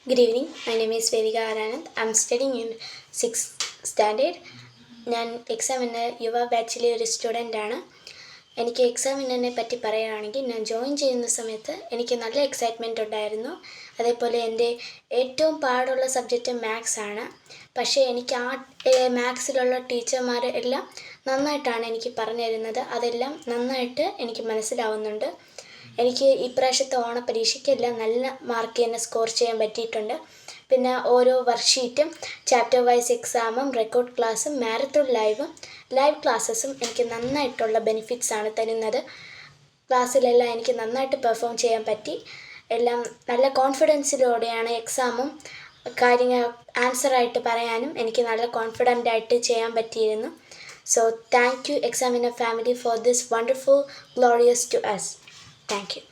Good evening. My name is Vedika Aranand. I'm studying in 6th standard. ഞാൻ എക്സാമിന് യുവ ബാച്ചിലെ ഒരു സ്റ്റുഡൻ്റാണ്. എനിക്ക് എക്സാമിനെ പറ്റി പറയുകയാണെങ്കിൽ ഞാൻ ജോയിൻ ചെയ്യുന്ന സമയത്ത് എനിക്ക് നല്ല എക്സൈറ്റ്മെൻറ്റ് ഉണ്ടായിരുന്നു. അതേപോലെ എൻ്റെ ഏറ്റവും പാടുള്ള സബ്ജക്റ്റ് മാത്സ് ആണ്. പക്ഷേ എനിക്ക് മാത്സിലുള്ള ടീച്ചർമാർ എല്ലാം നന്നായിട്ടാണ് എനിക്ക് പറഞ്ഞു തരുന്നത്. അതെല്ലാം നന്നായിട്ട് എനിക്ക് മനസ്സിലാവുന്നുണ്ട്. എനിക്ക് ഇപ്രാവശ്യത്തെ ഓണപ്പരീക്ഷയ്ക്കെല്ലാം നല്ല മാർക്ക് തന്നെ സ്കോർ ചെയ്യാൻ പറ്റിയിട്ടുണ്ട്. പിന്നെ ഓരോ വർക്ക്ഷീറ്റും ചാപ്റ്റർ വൈസ് എക്സാമും റെക്കോർഡ് ക്ലാസ്സും മാരത്തോൺ ലൈവ് ക്ലാസ്സസും എനിക്ക് നന്നായിട്ടുള്ള ബെനിഫിറ്റ്സാണ് തരുന്നത്. ക്ലാസ്സിലെല്ലാം എനിക്ക് നന്നായിട്ട് പെർഫോം ചെയ്യാൻ പറ്റി. എല്ലാം നല്ല കോൺഫിഡൻസിലൂടെയാണ് എക്സാമും കാര്യങ്ങൾ ആൻസറായിട്ട് പറയാനും എനിക്ക് നല്ല കോൺഫിഡൻ്റായിട്ട് ചെയ്യാൻ പറ്റിയിരുന്നു. So thank you Examiner family for this wonderful glorious to us. Thank you.